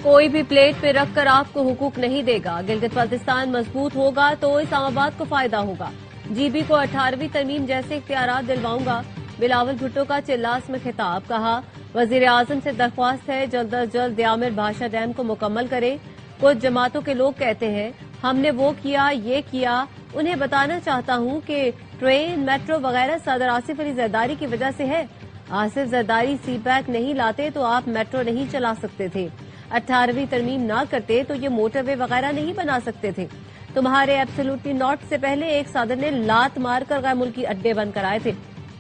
कोई भी प्लेट पे रखकर आपको हुकूक नहीं देगा। गिलगित बल्तिस्तान मजबूत होगा तो इस्लामाबाद को फायदा होगा। जीबी को 18वीं तरमीम जैसे इख्तियारात दिलवाऊंगा। बिलावल भुट्टो का चिल्लास में खिताब। कहा, वजीर आजम से दरख्वास्त है जल्द अज जल्द यामिर भाषा डैम को मुकम्मल करे। कुछ जमातों के लोग कहते हैं हमने वो किया ये किया। उन्हें बताना चाहता हूं कि ट्रेन मेट्रो वगैरह सदर आसिफ अली जरदारी की वजह से है। आसिफ जरदारी सी पैक नहीं लाते तो आप मेट्रो नहीं चला सकते थे। 18वीं तरमीम ना करते तो ये मोटरवे वगैरह नहीं बना सकते थे। तुम्हारे एब्सोल्युटली नॉट से पहले एक सदर ने लात मारकर गैर मुल्की अड्डे बंद कराए थे।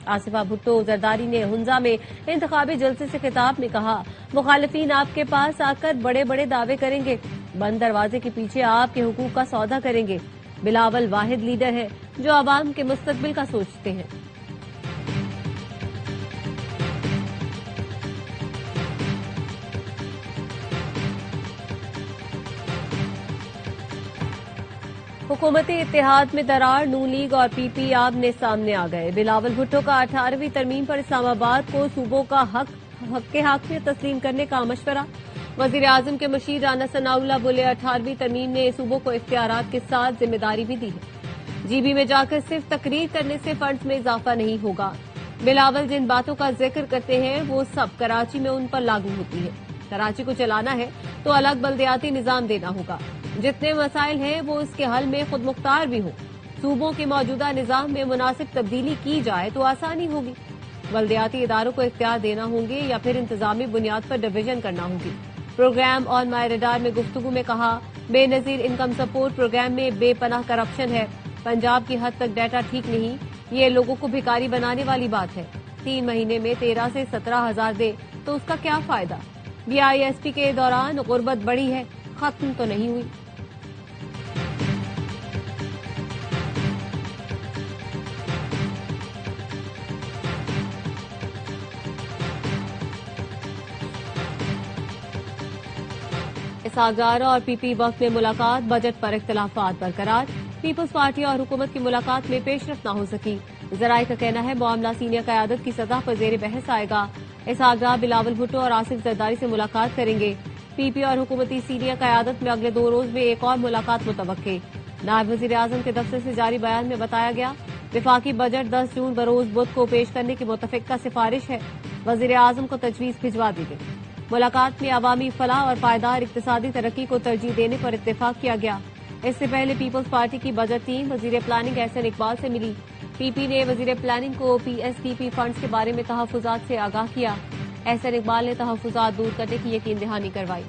आसिफा भुट्टो जरदारी ने हुंजा में इंतखाबी जलसे से खिताब में कहा, मुखालिफिन आपके पास आकर बड़े बड़े दावे करेंगे, बंद दरवाजे के पीछे आपके हुकूक का सौदा करेंगे। बिलावल वाहिद लीडर है जो आवाम के मुस्तकबिल का सोचते हैं। हुकूमती इत्तेहाद में दरार, नून लीग और पीपी आमने सामने आ गए। बिलावल भुट्टो का 18वीं तरमीम पर इस्लामाबाद को सूबों का हक के हाकिमियत तस्लीम करने का मशवरा। वजीर आजम के मशीर राना सनाउल्लाह बोले, 18वीं तरमीम ने सूबों को इख्तियारात के साथ जिम्मेदारी भी दी है। जीबी में जाकर सिर्फ तकरीर करने से फंड्स में इजाफा नहीं होगा। बिलावल जिन बातों का जिक्र करते हैं वो सब कराची में उन पर लागू होती है। कराची को चलाना है तो अलग बल्दियाती निजाम देना होगा। जितने मसाइल हैं वो इसके हल में खुद मुख्तार भी हो। सूबों के मौजूदा निजाम में मुनासिब तब्दीली की जाए तो आसानी होगी। बल्दियाती इदारों को इख्तियार देना होंगे या फिर इंतजामी बुनियाद पर डिवीजन करना होगी। प्रोग्राम ऑन माई रडार में गुफ्तगू में कहा, बेनजीर इनकम सपोर्ट प्रोग्राम में बेपनाह करप्शन है। पंजाब की हद तक डाटा ठीक नहीं, ये लोगों को भिखारी बनाने वाली बात है। 3 महीने में 13 से 17 हजार दे तो उसका क्या फायदा। BISP के दौरान गुर्बत बढ़ी है, खत्म तो नहीं हुई। सागारा और पीपी वक्त में मुलाकात, बजट पर इख्तिलाफात बरकरार। पीपल्स पार्टी और हुकूमत की मुलाकात में पेशरफ न हो सकी। जराये का कहना है मामला सीनियर क़यादत की सतह पर जेर बहस आएगा। इसहाक बिलावल भुट्टो और आसिफ जरदारी से मुलाकात करेंगे। पीपी और हुकूमती सीनियर क़यादत में अगले 2 रोज में एक और मुलाकात मुतवक्के। नायब वज़ीर आज़म के दफ्तर से जारी बयान में बताया गया, विफाकी बजट 10 जून बरोज बुध को पेश करने की मुतफ़िक़ा सिफारिश है। वज़ीर आज़म को तजवीज़ भिजवा दी गई। मुलाकात में अवामी फलाह और पायदार इक़्तिसादी तरक्की को तरजीह देने पर इत्तेफाक किया गया। इससे पहले पीपल्स पार्टी की बजट टीम वज़ीर प्लानिंग एहसन इकबाल से मिली। पीपी ने वज़ीर प्लानिंग को PSPP फंड्स के बारे में तहफ़्फ़ुज़ात से आगाह किया। एहसन इकबाल ने तहफ़्फ़ुज़ात दूर करने की यकीन दहानी करवाई।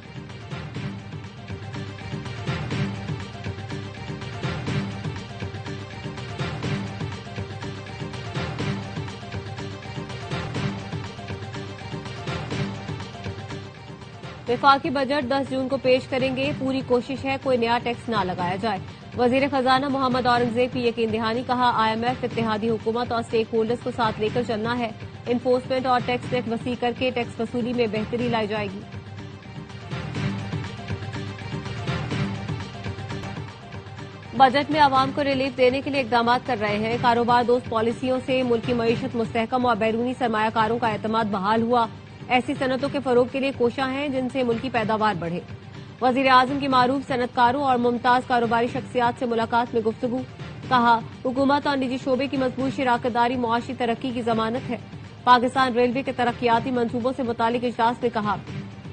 विफाकी बजट 10 जून को पेश करेंगे। पूरी कोशिश है कोई नया टैक्स ना लगाया जाए। वजीर खजाना मोहम्मद औरंगजेब की यकीन दहानी। कहा, IMF इत्तेहादी हुकूमत और स्टेक होल्डर्स को साथ लेकर चलना है। इन्फोर्समेंट और टैक्स नेट वसी करके टैक्स वसूली में बेहतरी लाई जाएगी। बजट में आवाम को रिलीफ देने के लिए इकदाम कर रहे हैं। कारोबार दोस्त पॉलिसियों से मुल्क की मईशत मुस्तहकम और बैरूनी सरमायाकारों का एतमाद बहाल हुआ। ऐसी सनतों के फरोग के लिए कोशिश हैं जिनसे मुल्क की पैदावार बढ़े। वजीर आजम की मारूफ सनतकारों और मुमताज कारोबारी शख्सियात से मुलाकात में गुफ्तगू। कहा, हुकूमत और निजी शोबे की मजबूत शराकतदारी मुआशी तरक्की की जमानत है। पाकिस्तान रेलवे के तरक्याती मंसूबों से मुतालिक इजलास में कहा,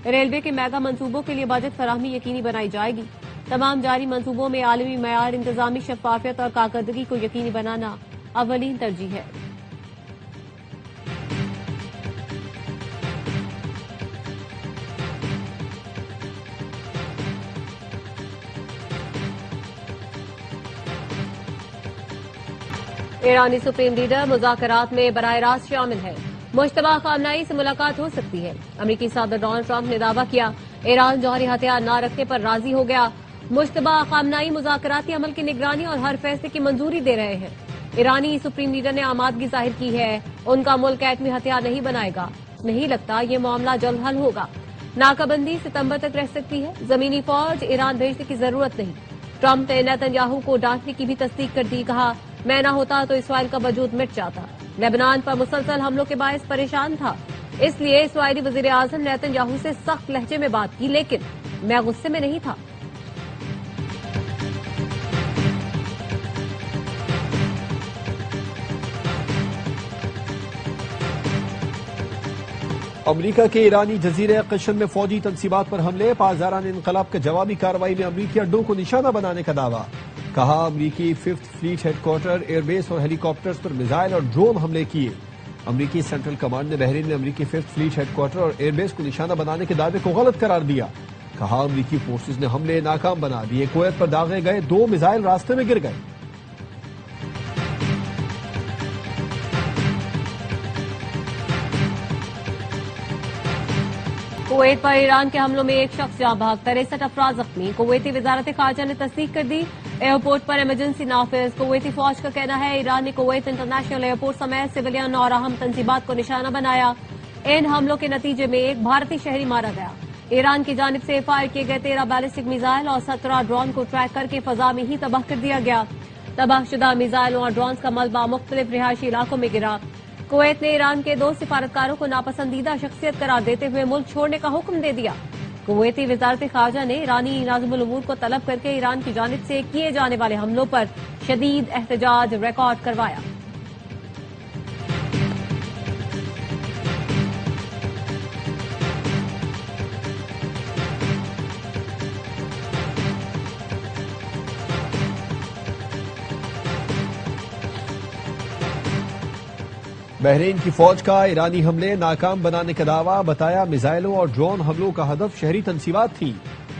रेलवे के मेगा मंसूबों के लिए बजट फराहमी यकीनी बनाई जाएगी। तमाम जारी मंसूबों में आलमी मयार, इंतजामी शफाफियत और कारकर्दगी को यकीनी बनाना अवलीन तरजीह है। ईरानी सुप्रीम लीडर मुज़ाकरात में बराह रास्त शामिल है। मुश्तबा खामनाई से मुलाकात हो सकती है। अमरीकी सदर डोनाल्ड ट्रंप ने दावा किया, ईरान जौहरी हथियार न रखने पर राजी हो गया। मुश्तबा खामनाई मुज़ाकराती अमल की निगरानी और हर फैसले की मंजूरी दे रहे हैं। ईरानी सुप्रीम लीडर ने आमादगी जाहिर की है, उनका मुल्क एटमी हथियार नहीं बनाएगा। नहीं लगता ये मामला जल्द हल होगा। नाकाबंदी सितंबर तक रह सकती है। जमीनी फौज ईरान भेजने की जरूरत नहीं। ट्रंप ने नेतन्याहू को डांटने की भी तस्दीक कर दी। कहा, मैं न होता तो इसराइल का वजूद मिट जाता। लेबनान पर मुसलसल हमलों के बायस परेशान था। इसलिए इसराइली वजीर आजम नेतन्याहू से सख्त लहजे में बात की, लेकिन मैं गुस्से में नहीं था। अमरीका के ईरानी जजीरे कश्मीर में फौजी तनसीबात पर हमले, पासदारान इनकलाब के जवाबी कार्रवाई में अमरीकी अड्डों को निशाना बनाने का दावा। कहा, अमरीकी 5th फ्लीट हेडक्वार्टर, एयरबेस और हेलीकॉप्टर्स पर मिसाइल और ड्रोन हमले किए। अमरीकी सेंट्रल कमांड ने बहरीन में अमरीकी 5th फ्लीट हेडक्वार्टर और एयरबेस को निशाना बनाने के दावे को गलत करार दिया। कहा, अमरीकी फोर्सेज ने हमले नाकाम बना दिए। कुवैत पर दागे गए 2 मिसाइल रास्ते में गिर गए। कुवैत पर ईरान के हमलों में एक शख्स जाँ बहक, 63 अफराद जख्मी। कुवैती वजारत खारजा ने तस्दीक कर दी। एयरपोर्ट पर इमरजेंसी नाफिज। कुवैती फौज का कहना है, ईरान ने कुवैत इंटरनेशनल एयरपोर्ट समेत सिविलियन और अहम तंजीबात को निशाना बनाया। इन हमलों के नतीजे में एक भारतीय शहरी मारा गया। ईरान की जानिब से फायर किए गए 13 बैलिस्टिक मिसाइल और 17 ड्रोन को ट्रैक करके फजा में ही तबाह कर दिया गया। तबाहशुदा मिसाइलों और ड्रोन का मलबा मुख्तलिफ रिहायशी इलाकों में गिरा। कुवैत ने ईरान के 2 सिफारतकारों को नापसंदीदा शख्सियत करार देते हुए मुल्क छोड़ने का हुक्म दे दिया। कुवैती वजारत खारजा ने ईरानी नाज़िमुल उमूर को तलब करके ईरान की जानिब से किए जाने वाले हमलों पर शदीद एहतजाज रिकॉर्ड करवाया। बहरीन की फौज का ईरानी हमले नाकाम बनाने का दावा। बताया, मिसाइलों और ड्रोन हमलों का हदफ शहरी तनसीबात थी।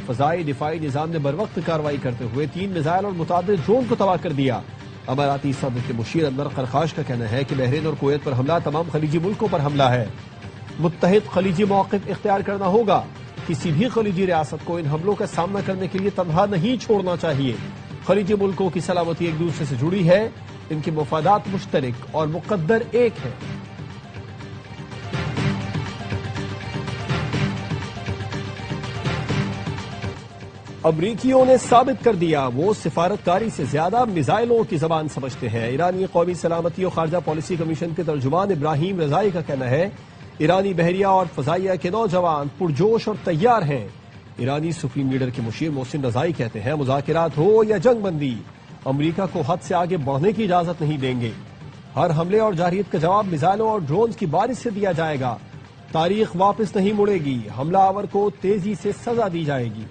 फजाई दिफाई निजाम ने बरवक्त कार्रवाई करते हुए 3 मिसाइल और मुतादिद ड्रोन को तबाह कर दिया। अमाराती सदर के मुशीर अनवर खरखाश का कहना है कि बहरीन और कुवैत पर हमला तमाम खलीजी मुल्कों पर हमला है। मुत्तहिद खलीजी मौक़िफ़ इख्तियार करना होगा। किसी भी खलीजी रियासत को इन हमलों का सामना करने के लिए तनहा नहीं छोड़ना चाहिए। खलीजी मुल्कों की सलामती एक दूसरे से जुड़ी है, इनके मुफादात मुश्तरक और मुकद्दर एक है। अमरीकियों ने साबित कर दिया वो सिफारतकारी से ज्यादा मिसाइलों की जबान समझते हैं। ईरानी कौमी सलामती और खारजा पॉलिसी कमीशन के तर्जुमान इब्राहिम रजाई का कहना है, ईरानी बहरिया और फजाइया के नौजवान पुरजोश और तैयार हैं। ईरानी सुप्रीम लीडर के मुशीर मोहसिन रजाई कहते हैं, मुज़ाकिरात हो या जंगबंदी, अमरीका को हद से आगे बढ़ने की इजाजत नहीं देंगे। हर हमले और जारहियत का जवाब मिसाइलों और ड्रोन की बारिश से दिया जाएगा। तारीख वापस नहीं मुड़ेगी। हमलावर को तेजी से सजा दी जाएगी।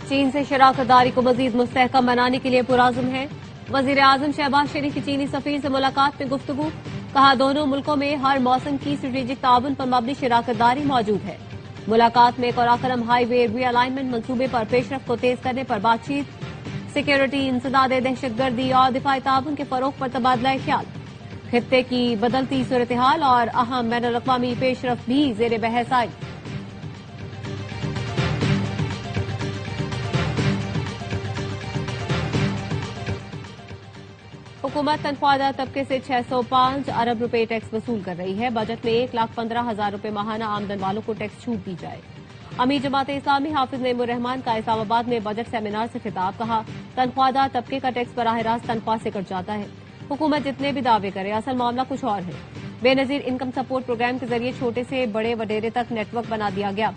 चीन से शराकतदारी को मजीद मुस्तहकम बनाने के लिए पुराज़म है। वजीर आजम शहबाज शरीफ की चीनी सफीर से मुलाकात में गुफ्तगू। कहा, दोनों मुल्कों में हर मौसम की स्ट्रेटेजिक ताउन पर मबनी शराकतदारी मौजूद है। मुलाकात में कराकरम हाईवे रीअलाइनमेंट मंसूबे पर पेशरफ्त को तेज करने पर बातचीत। सिक्योरिटी, इंसदाद दहशतगर्दी और दिफाई ताउन के फरोग पर तबादला ख्याल। खित्ते की बदलती सूरत हाल और अहम बैन अल-अक़वामी पेशरफ्त भी ज़ेर बहस आई। हुकूमत तनख्वाहदार तबके से 605 अरब रुपए टैक्स वसूल कर रही है। बजट में 1,15,000 रुपए माहाना आमदन वालों को टैक्स छूट दी जाए। अमीर जमात इस्लामी हाफिज नईमुर रहमान का इस्लामाबाद में बजट सेमिनार से खिताब। कहा, तनख्वाहदार तबके का टैक्स बराह रास्त तनख्वाह से कट जाता है। हुकूमत जितने भी दावे करे, असल मामला कुछ और है। बेनजीर इनकम सपोर्ट प्रोग्राम के जरिए छोटे से बड़े वडेरे तक नेटवर्क बना दिया गया।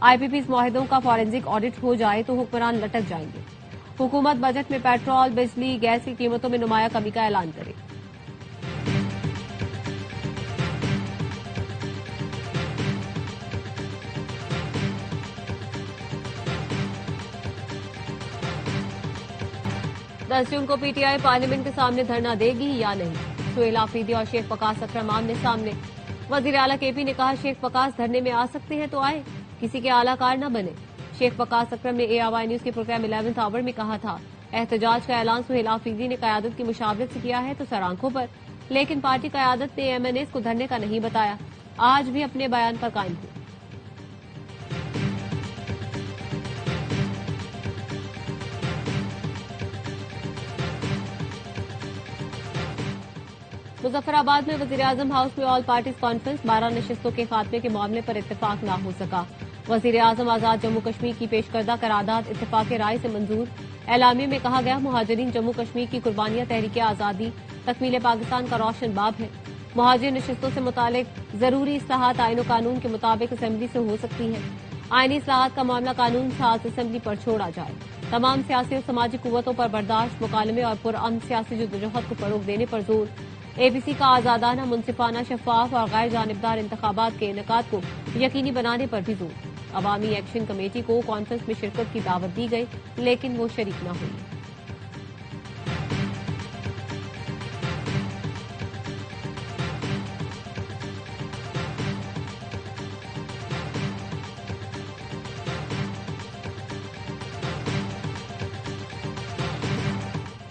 आईपीपीज मुआहिदों का फॉरेंसिक ऑडिट हो जाए तो हुक्मरान लटक जाएंगे। हुकूमत बजट में पेट्रोल, बिजली, गैस की कीमतों में नुमाया कमी का ऐलान करे। दस जून को पीटीआई पार्लियामेंट के सामने धरना देगी या नहीं? सुहेल आफरीदी और शेख वकास अकरम आमने सामने। वजीर आला केपी ने कहा, शेख वकास धरने में आ सकते हैं तो आए, किसी के आलाकार न बने। शेख वकास अकरम ने ARY न्यूज के प्रोग्राम 11th आवर में कहा था, एहतजाज का ऐलान सुहेल आफरीदी ने क़यादत की मुशावरत से किया है तो सर आंखों पर, लेकिन पार्टी क़यादत ने MNAs को धरने का नहीं बताया। आज भी अपने बयान पर कायम थे। मुजफ्फराबाद में वजीर आजम हाउस में ऑल पार्टीज कॉन्फ्रेंस, 12 नशिस्तों के खात्मे के मामले पर इत्तेफाक न हो सका। वजीर आजम आजाद जम्मू कश्मीर की पेश करदा करारदाद इत्तेफाक राय से मंजूर। एलामिया में कहा गया, मुहाजिरीन जम्मू कश्मीर की कुर्बानियां तहरीक आजादी तकमील पाकिस्तान का रोशन बाब है। मुहाजिर नशिस्तों से मुतालिक जरूरी इस्लाहात आईन और कानून के मुताबिक असेंबली से हो सकती है। आईनी इस्लाहात का मामला कानून साज असेंबली पर छोड़ा जाए। तमाम सियासी और समाजी कुव्वतों पर बर्दाश्त, मुकालमे और पुरअमन सियासी जद्दोजहद को फरोग देने पर जोर। एबीसी का आजादाना, मुनसिफाना, शफाफ और गैर जानिबदार इंतखाबात के इनेकाद को यकीनी बनाने पर भी जोर। अवामी एक्शन कमेटी को कॉन्फ्रेंस में शिरकत की दावत दी गई, लेकिन वो शरीक न हुई।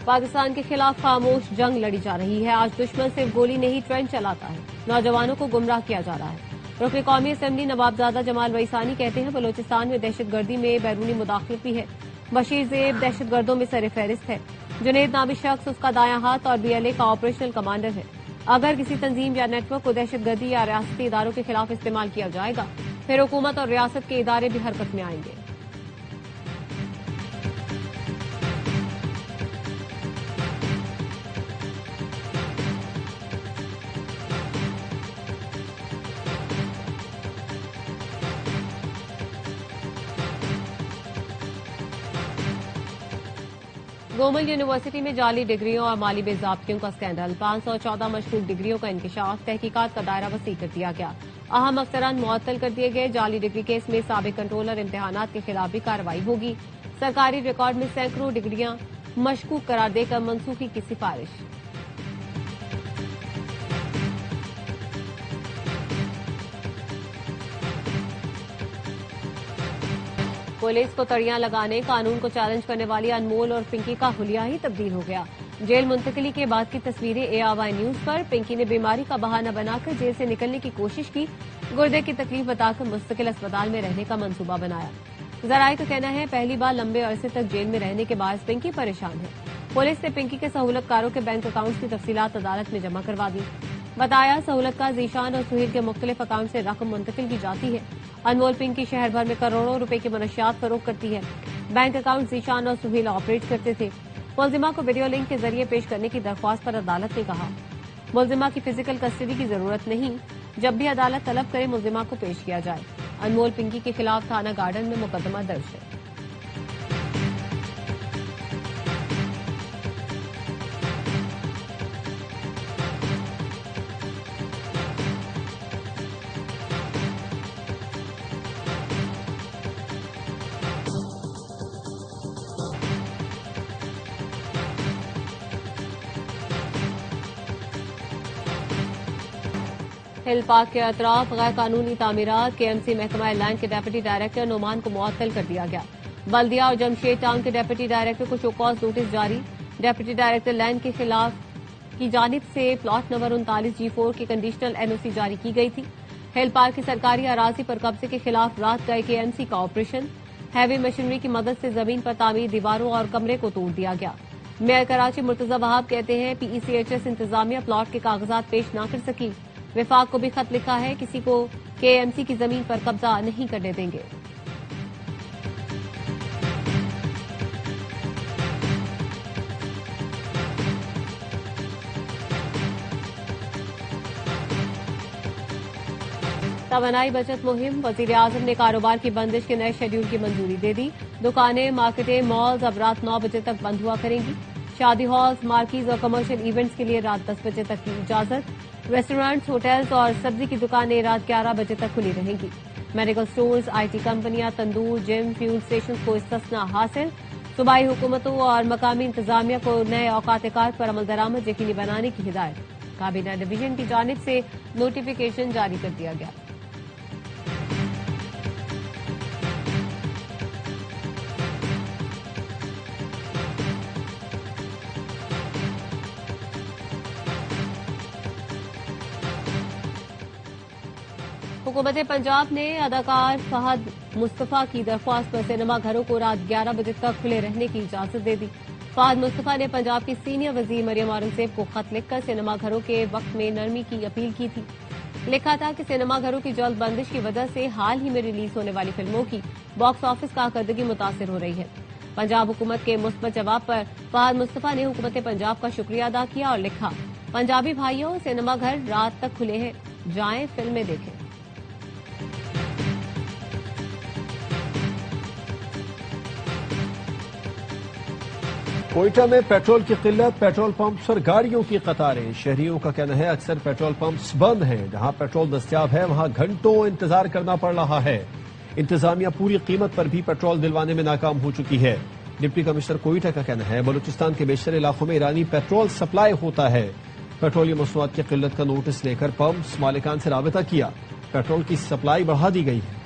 पाकिस्तान के खिलाफ खामोश जंग लड़ी जा रही है। आज दुश्मन सिर्फ गोली नहीं ट्रेंड चलाता है, नौजवानों को गुमराह किया जा रहा है। रुकन कौमी असेंबली नवाबजादा जमाल वईसानी कहते हैं, बलोचिस्तान में दहशतगर्दी में बैरूनी मुदाखलत भी है। बशीर ज़ेब दहशतगर्दों में सर फहरिस्त है। जुनेद नामी शख्स उसका दायां हाथ और बीएलए का ऑपरेशनल कमांडर है। अगर किसी तंजीम या नेटवर्क को दहशतगर्दी या रियासती इदारों के खिलाफ इस्तेमाल किया जाएगा, फिर हुकूमत और रियासत के इदारे भी हरकत में आएंगे। गोमल यूनिवर्सिटी में जाली डिग्रियों और माली बेजाब्तियों का स्कैंडल। 514 मशकूक डिग्रियों का इंकशाफ, तहकीकात का दायरा वसी कर दिया गया। अहम अफसरान मुअत्तल कर दिए गए। जाली डिग्री केस में साबिक कंट्रोलर इम्तिहानात के खिलाफ भी कार्रवाई होगी। सरकारी रिकॉर्ड में सैकड़ों डिग्रियां मशकूक करार देकर मनसूखी की सिफारिश। पुलिस को तड़ियां लगाने, कानून को चैलेंज करने वाली अनमोल और पिंकी का हुलिया ही तब्दील हो गया। जेल मुंतकिली के बाद की तस्वीरें एआवाई न्यूज पर। पिंकी ने बीमारी का बहाना बनाकर जेल से निकलने की कोशिश की, गुर्दे की तकलीफ बताकर मुस्तकिल अस्पताल में रहने का मंसूबा बनाया। जराये का कहना है, पहली बार लंबे अरसे तक जेल में रहने के बाद पिंकी परेशान है। पुलिस ने पिंकी के सहूलतकारों के बैंक अकाउंट की तफसीलात अदालत में जमा करवा दी। बताया, सहूलतकार जीशान और सुहेल के मुख्तलिफ अकाउंट से रकम मुंतकिल की जाती है। अनमोल पिंकी शहर भर में करोड़ों रुपए की मनशियात फरोख्त करती है। बैंक अकाउंट जीशान और सुहेल ऑपरेट करते थे। मुलजिमा को वीडियो लिंक के जरिए पेश करने की दरख्वास्त पर अदालत ने कहा, मुलजिमा की फिजिकल कस्टडी की जरूरत नहीं, जब भी अदालत तलब करे मुलजिमा को पेश किया जाए। अनमोल पिंकी के खिलाफ थाना गार्डन में मुकदमा दर्ज है। हिल पार्क के अतराफ गैर कानूनी तामीरात। केएमसी महकमा लैंड के डेप्यूटी डायरेक्टर नोमान को मुअत्तल कर दिया गया। बल्दिया और जमशेद टाउन के डेप्यूटी डायरेक्टर को शोकॉज नोटिस जारी। डेप्यूटी डायरेक्टर लैंड के खिलाफ की जानिब से प्लॉट नंबर 39G4 की कंडीशनल एनओसी जारी की गई थी। हिल पार्क की सरकारी अराजी पर कब्जे के खिलाफ रात गए केएमसी का ऑपरेशन। हैवी मशीनरी की मदद से जमीन पर तामीर दीवारों और कमरे को तोड़ दिया गया। मेयर कराची मुर्तजा वहाब कहते हैं, पीईसीएचएस इंतजामिया प्लॉट के कागजात पेश न कर सकी। विफाक को भी खत लिखा है, किसी को केएमसी की जमीन पर कब्जा नहीं करने देंगे। तवानाई बचत मुहिम। वजीर आजम ने कारोबार की बंदिश के नए शेड्यूल की मंजूरी दे दी। दुकानें, मार्केटें, मॉल्स अब रात 9 बजे तक बंद हुआ करेंगी। शादी हॉल्स, मार्कीज और कमर्शियल इवेंट्स के लिए रात 10 बजे तक की इजाजत। रेस्टोरेंट्स, होटल्स और सब्जी की दुकानें रात 11 बजे तक खुली रहेंगी। मेडिकल स्टोर्स, आईटी कंपनियां, तंदूर, जिम, फ्यूल स्टेशन को इस्तिस्ना हासिल। सूबाई हुकूमतों और मकामी इंतजामिया को नए औकात कार पर अमल दरामद यकीनी बनाने की हिदायत। काबीना डिवीजन की जानिब से नोटिफिकेशन जारी कर दिया गया। हुकूमत पंजाब ने अदाकार फहद मुस्तफा की दरख्वास्त पर सिनेमा घरों को रात 11 बजे तक खुले रहने की इजाजत दे दी। फहद मुस्तफा ने पंजाब की सीनियर वजीर मरियम औरंगजेब को खत लिखकर सिनेमा घरों के वक्त में नरमी की अपील की थी। लिखा था कि सिनेमा घरों की जल्द बंदिश की वजह से हाल ही में रिलीज होने वाली फिल्मों की बॉक्स ऑफिस कारकर्दगी मुतासिर हो रही है। पंजाब हुकूमत के मुस्बत जवाब पर फहद मुस्तफा ने हुकूमत पंजाब का शुक्रिया अदा किया और लिखा, पंजाबी भाइयों, सिनेमा घर रात तक खुले हैं, जाएं फिल्में देखें। कोयटा में पेट्रोल की किल्लत, पेट्रोल पंप्स और गाड़ियों की कतारें। शहरियों का कहना है अक्सर पेट्रोल पंप्स बंद हैं। जहां पेट्रोल दस्तयाब है वहां घंटों इंतजार करना पड़ रहा है। इंतजामिया पूरी कीमत पर भी पेट्रोल दिलवाने में नाकाम हो चुकी है। डिप्टी कमिश्नर कोयटा का कहना है बलूचिस्तान के बेशतर इलाकों में ईरानी पेट्रोल सप्लाई होता है। पेट्रोलियम मसनूआत की किल्लत का नोटिस लेकर पंप्स मालिकान से राबिता किया। पेट्रोल की सप्लाई बढ़ा दी गई है।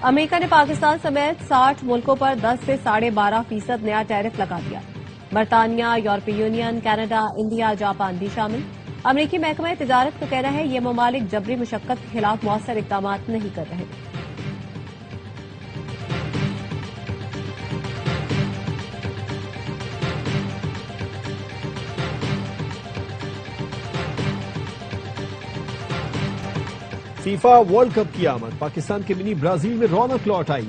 अमेरिका ने पाकिस्तान समेत 60 मुल्कों पर 10 से 12.5% नया टैरिफ लगा दिया। बरतानिया, यूरोपीय यूनियन, कनाडा, इंडिया, जापान भी शामिल। अमेरिकी महकमा तिजारत का कहना है ये ममालिक जबरी मुशक्कत के खिलाफ मौसर इकदाम नहीं कर रहे। फीफा वर्ल्ड कप की आमद, पाकिस्तान के मिनी ब्राजील में रौनक लौट आई।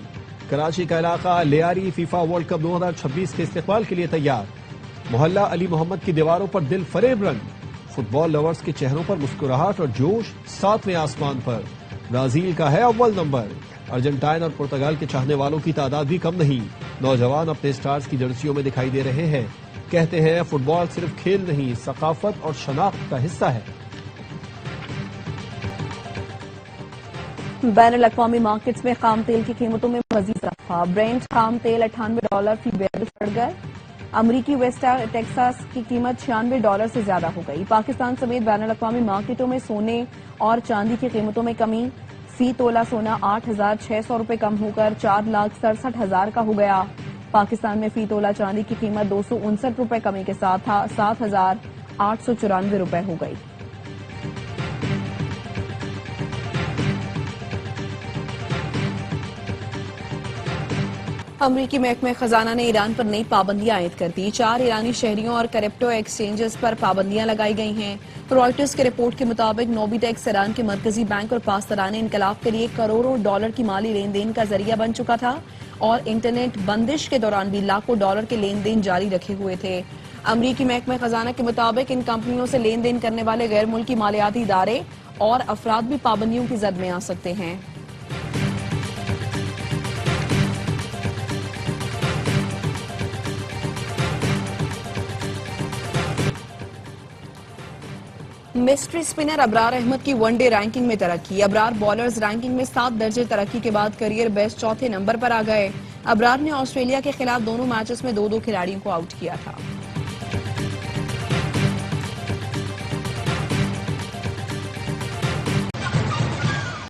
कराची का इलाका लियारी फीफा वर्ल्ड कप 2026 के इस्तेकबाल के लिए तैयार। मोहल्ला अली मोहम्मद की दीवारों पर दिल फरेब रंग। फुटबॉल लवर्स के चेहरों पर मुस्कुराहट और जोश 7वें आसमान पर। ब्राजील का है अव्वल नंबर। अर्जेंटाइन और पुर्तगाल के चाहने वालों की तादाद भी कम नहीं। नौजवान अपने स्टार्स की जर्सियों में दिखाई दे रहे हैं। कहते हैं फुटबॉल सिर्फ खेल नहीं, सकाफत और शनाख्त का हिस्सा है। बैनुल-अक़वामी मार्केट्स में खाम तेल की कीमतों में मजीद इजाफा। ब्रेंट खाम तेल $98 फी बैरल बढ़ गए। अमरीकी वेस्ट टेक्सास की कीमत $96 से ज्यादा हो गई। पाकिस्तान समेत बैनुल-अक़वामी मार्केटों में सोने और चांदी की कीमतों में कमी। फी तोला सोना 8,600 रुपए कम होकर 4,67,000 का हो गया। पाकिस्तान में फी तोला चांदी की कीमत 259 रुपए कमी के साथ 7,894 रुपए हो गई। अमरीकी महकमे खजाना ने ईरान पर नई पाबंदियां आयद कर दी। 4 ईरानी शहरियों और क्रिप्टो एक्सचेंजेस पर पाबंदियां लगाई गई हैं। रॉयटर्स की रिपोर्ट के मुताबिक नोबिटेक्स ईरान के मरकजी बैंक और पासदारान इनकलाब के लिए करोड़ों डॉलर की माली लेन देन का जरिया बन चुका था और इंटरनेट बंदिश के दौरान भी लाखों डॉलर के लेन देन जारी रखे हुए थे। अमरीकी महकमे खजाना के मुताबिक इन कंपनियों से लेन देन करने वाले गैर मुल्की मालियाती इदारे और अफराद भी पाबंदियों की जद में आ सकते हैं। मिस्ट्री स्पिनर अबरार अहमद की वनडे रैंकिंग में तरक्की। अबरार बॉलर्स रैंकिंग में 7 दर्जे तरक्की के बाद करियर बेस्ट चौथे नंबर पर आ गए। अबरार ने ऑस्ट्रेलिया के खिलाफ दोनों मैचेस में 2-2 खिलाड़ियों को आउट किया था।